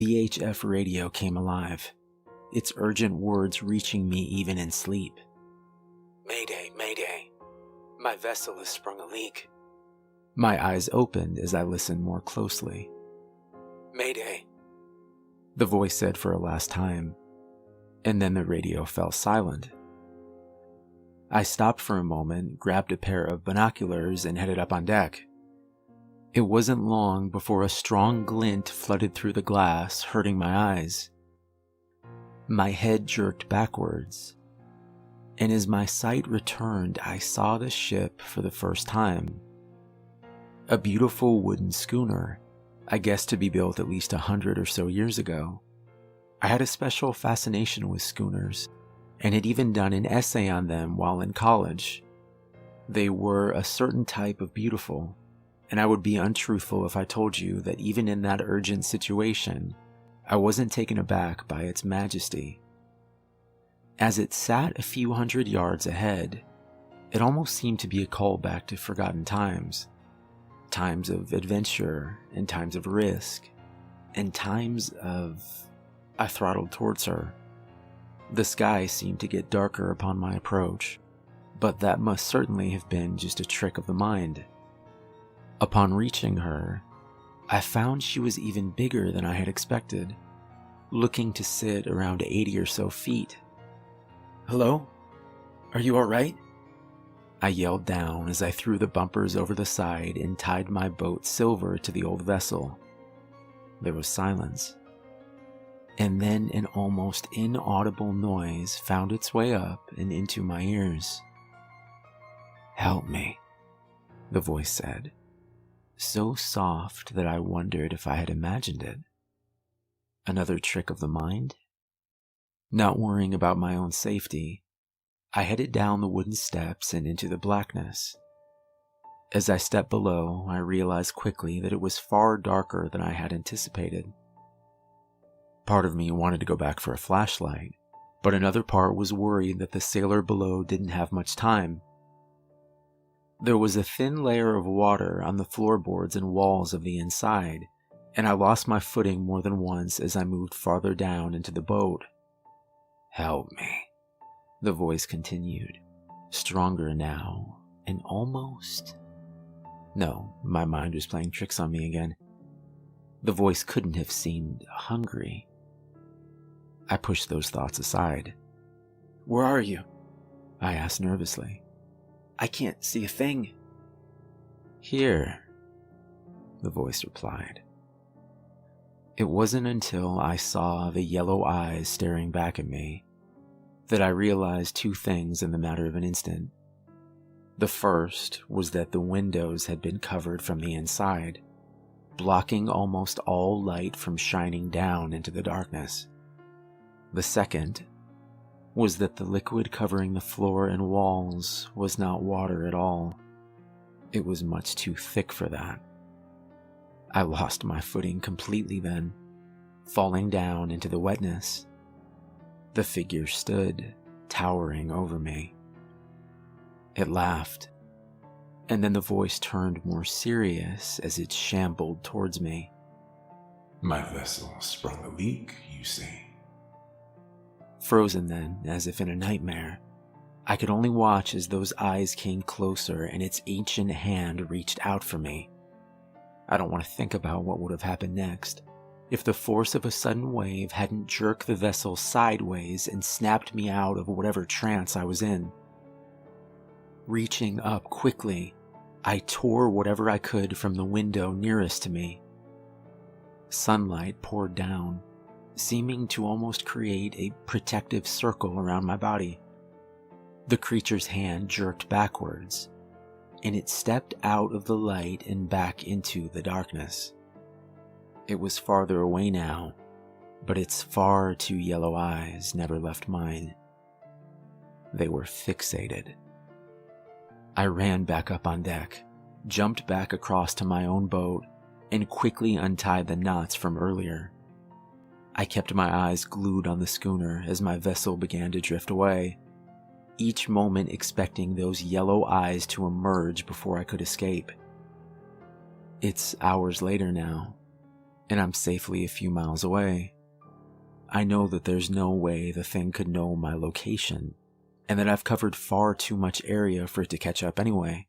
VHF radio came alive, its urgent words reaching me even in sleep. "Mayday, mayday. My vessel has sprung a leak." My eyes opened as I listened more closely. "Mayday," the voice said for a last time, and then the radio fell silent. I stopped for a moment, grabbed a pair of binoculars, and headed up on deck. It wasn't long before a strong glint flooded through the glass, hurting my eyes. My head jerked backwards, and as my sight returned, I saw the ship for the first time. A beautiful wooden schooner, I guess to be built at least 100 or so years ago. I had a special fascination with schooners, and had even done an essay on them while in college. They were a certain type of beautiful, and I would be untruthful if I told you that even in that urgent situation, I wasn't taken aback by its majesty. As it sat a few hundred yards ahead, it almost seemed to be a callback to forgotten times. Times of adventure, and times of risk, and times of... I throttled towards her. The sky seemed to get darker upon my approach, but that must certainly have been just a trick of the mind. Upon reaching her, I found she was even bigger than I had expected, looking to sit around 80 or so feet. "Hello? Are you alright?" I yelled down as I threw the bumpers over the side and tied my boat silver to the old vessel. There was silence. And then an almost inaudible noise found its way up and into my ears. "Help me," the voice said, so soft that I wondered if I had imagined it. Another trick of the mind? Not worrying about my own safety, I headed down the wooden steps and into the blackness. As I stepped below, I realized quickly that it was far darker than I had anticipated. Part of me wanted to go back for a flashlight, but another part was worried that the sailor below didn't have much time. There was a thin layer of water on the floorboards and walls of the inside, and I lost my footing more than once as I moved farther down into the boat. "Help me," the voice continued, stronger now, and almost... No, my mind was playing tricks on me again. The voice couldn't have seemed hungry. I pushed those thoughts aside. "Where are you?" I asked nervously. "I can't see a thing." "Here," the voice replied. It wasn't until I saw the yellow eyes staring back at me that I realized two things in the matter of an instant. The first was that the windows had been covered from the inside, blocking almost all light from shining down into the darkness. The second was that the liquid covering the floor and walls was not water at all. It was much too thick for that. I lost my footing completely then, falling down into the wetness. The figure stood, towering over me. It laughed, and then the voice turned more serious as it shambled towards me. "My vessel sprung a leak, you see." Frozen then, as if in a nightmare, I could only watch as those eyes came closer and its ancient hand reached out for me. I don't want to think about what would have happened next, if the force of a sudden wave hadn't jerked the vessel sideways and snapped me out of whatever trance I was in. Reaching up quickly, I tore whatever I could from the window nearest to me. Sunlight poured down, seeming to almost create a protective circle around my body. The creature's hand jerked backwards, and it stepped out of the light and back into the darkness. It was farther away now, but its far too yellow eyes never left mine. They were fixated. I ran back up on deck, jumped back across to my own boat, and quickly untied the knots from earlier. I kept my eyes glued on the schooner as my vessel began to drift away, each moment expecting those yellow eyes to emerge before I could escape. It's hours later now, and I'm safely a few miles away. I know that there's no way the thing could know my location, and that I've covered far too much area for it to catch up anyway.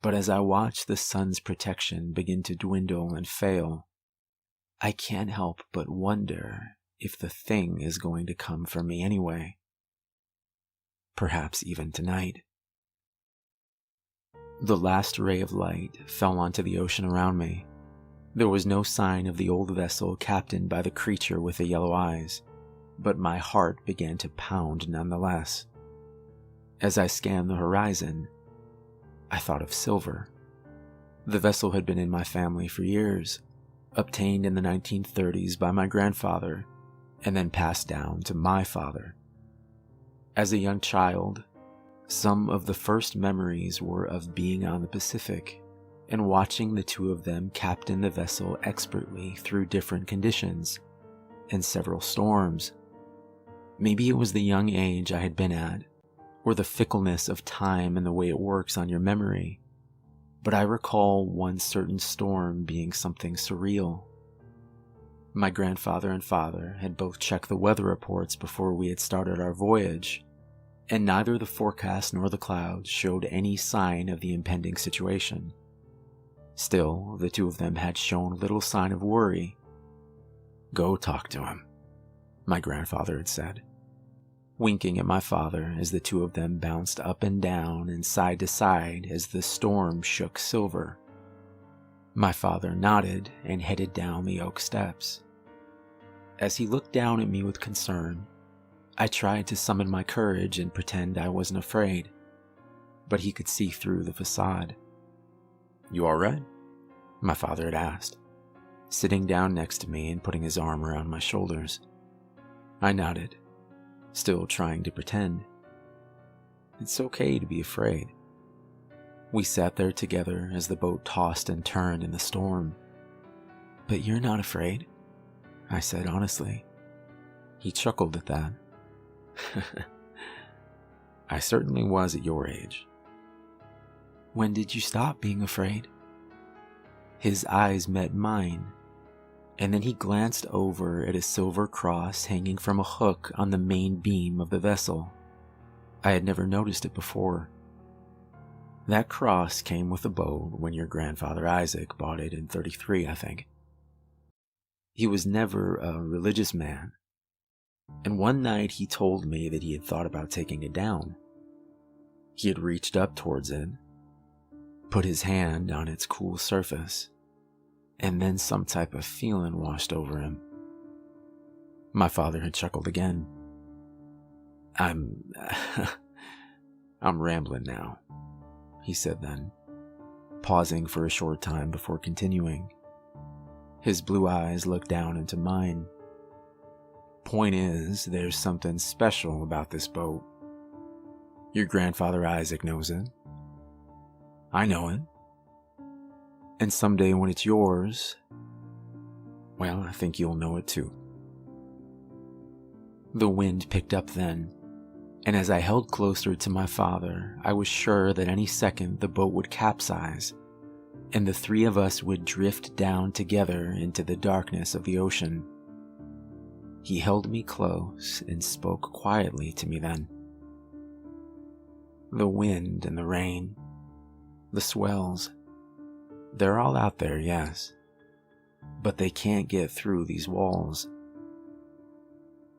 But as I watch the sun's protection begin to dwindle and fail, I can't help but wonder if the thing is going to come for me anyway. Perhaps even tonight. The last ray of light fell onto the ocean around me. There was no sign of the old vessel captained by the creature with the yellow eyes, but my heart began to pound nonetheless. As I scanned the horizon, I thought of silver. The vessel had been in my family for years, obtained in the 1930s by my grandfather, and then passed down to my father. As a young child, some of the first memories were of being on the Pacific and watching the two of them captain the vessel expertly through different conditions and several storms. Maybe it was the young age I had been at, or the fickleness of time and the way it works on your memory, but I recall one certain storm being something surreal. My grandfather and father had both checked the weather reports before we had started our voyage, and neither the forecast nor the clouds showed any sign of the impending situation. Still, the two of them had shown little sign of worry. "Go talk to him," my grandfather had said, winking at my father as the two of them bounced up and down and side to side as the storm shook silver. My father nodded and headed down the oak steps. As he looked down at me with concern, I tried to summon my courage and pretend I wasn't afraid, but he could see through the facade. "You all right?" my father had asked, sitting down next to me and putting his arm around my shoulders. I nodded, still trying to pretend. It's okay to be afraid. We sat there together as the boat tossed and turned in the storm. "But you're not afraid," I said honestly. He chuckled at that. "I certainly was at your age." "When did you stop being afraid?" His eyes met mine, and then he glanced over at a silver cross hanging from a hook on the main beam of the vessel. I had never noticed it before. That cross came with the boat when your grandfather Isaac bought it in 33, I think. He was never a religious man, and one night he told me that he had thought about taking it down. He had reached up towards it, put his hand on its cool surface, and then some type of feeling washed over him. My father had chuckled again. I'm rambling now," he said then, pausing for a short time before continuing. His blue eyes looked down into mine. "Point is, there's something special about this boat. Your grandfather Isaac knows it. I know it. And someday when it's yours, well, I think you'll know it too." The wind picked up then, and as I held closer to my father, I was sure that any second the boat would capsize, and the three of us would drift down together into the darkness of the ocean. He held me close and spoke quietly to me then. "The wind and the rain, the swells, they're all out there, yes, but they can't get through these walls.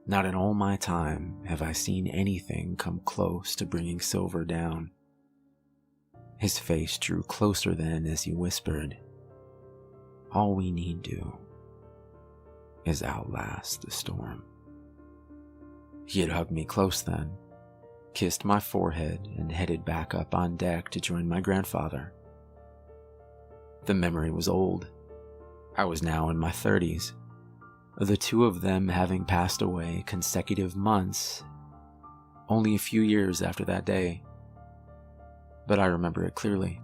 Not in all my time have I seen anything come close to bringing silver down." His face drew closer then as he whispered, "All we need do is outlast the storm." He had hugged me close then, kissed my forehead, and headed back up on deck to join my grandfather. The memory was old. I was now in my 30s, the two of them having passed away consecutive months, only a few years after that day. But I remember it clearly.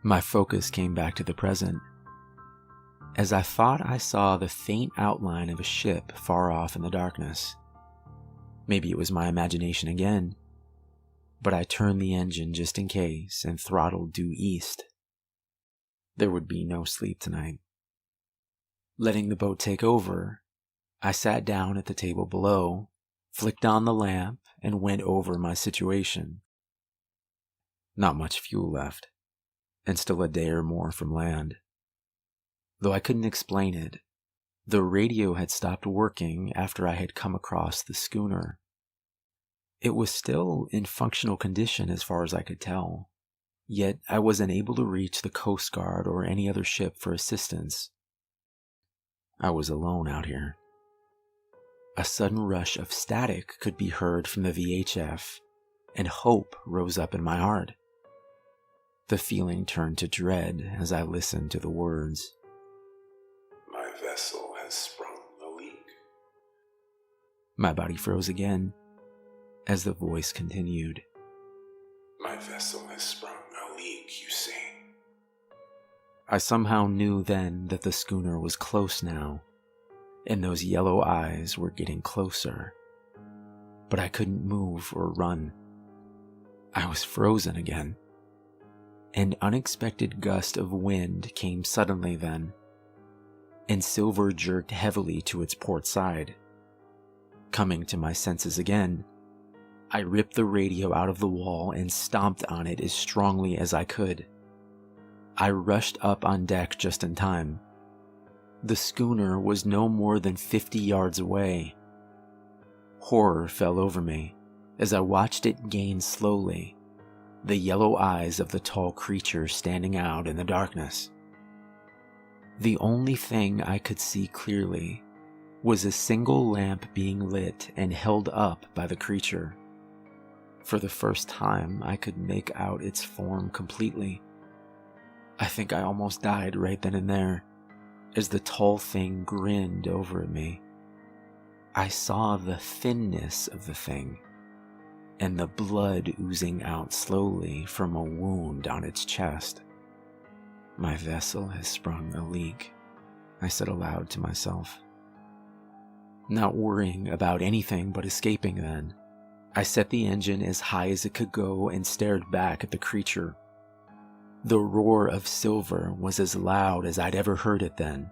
My focus came back to the present, as I thought I saw the faint outline of a ship far off in the darkness. Maybe it was my imagination again, but I turned the engine just in case and throttled due east. There would be no sleep tonight. Letting the boat take over, I sat down at the table below, flicked on the lamp, and went over my situation. Not much fuel left, and still a day or more from land. Though I couldn't explain it, the radio had stopped working after I had come across the schooner. It was still in functional condition as far as I could tell, yet I wasn't able to reach the Coast Guard or any other ship for assistance. I was alone out here. A sudden rush of static could be heard from the VHF, and hope rose up in my heart. The feeling turned to dread as I listened to the words. My vessel has sprung a leak. My body froze again as the voice continued. My vessel has sprung a leak, you see. I somehow knew then that the schooner was close now, and those yellow eyes were getting closer. But I couldn't move or run. I was frozen again. An unexpected gust of wind came suddenly then, and Silver jerked heavily to its port side. Coming to my senses again, I ripped the radio out of the wall and stomped on it as strongly as I could. I rushed up on deck just in time. The schooner was no more than 50 yards away. Horror fell over me as I watched it gain slowly, the yellow eyes of the tall creature standing out in the darkness. The only thing I could see clearly was a single lamp being lit and held up by the creature. For the first time, I could make out its form completely. I think I almost died right then and there, as the tall thing grinned over at me. I saw the thinness of the thing, and the blood oozing out slowly from a wound on its chest. My vessel has sprung a leak, I said aloud to myself. Not worrying about anything but escaping then, I set the engine as high as it could go and stared back at the creature. The roar of Silver was as loud as I'd ever heard it then,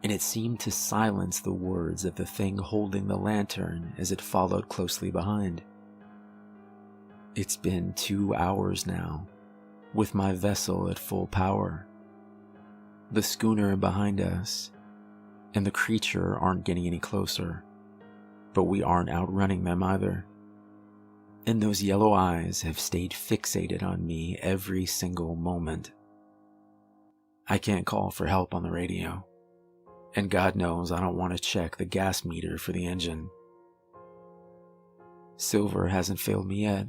and it seemed to silence the words of the thing holding the lantern as it followed closely behind. It's been 2 hours now, with my vessel at full power. The schooner behind us and the creature aren't getting any closer, but we aren't outrunning them either. And those yellow eyes have stayed fixated on me every single moment. I can't call for help on the radio, and God knows I don't want to check the gas meter for the engine. Silver hasn't failed me yet,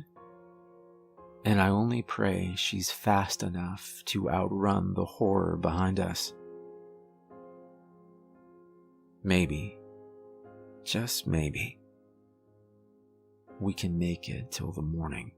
and I only pray she's fast enough to outrun the horror behind us. Maybe, just maybe, we can make it till the morning.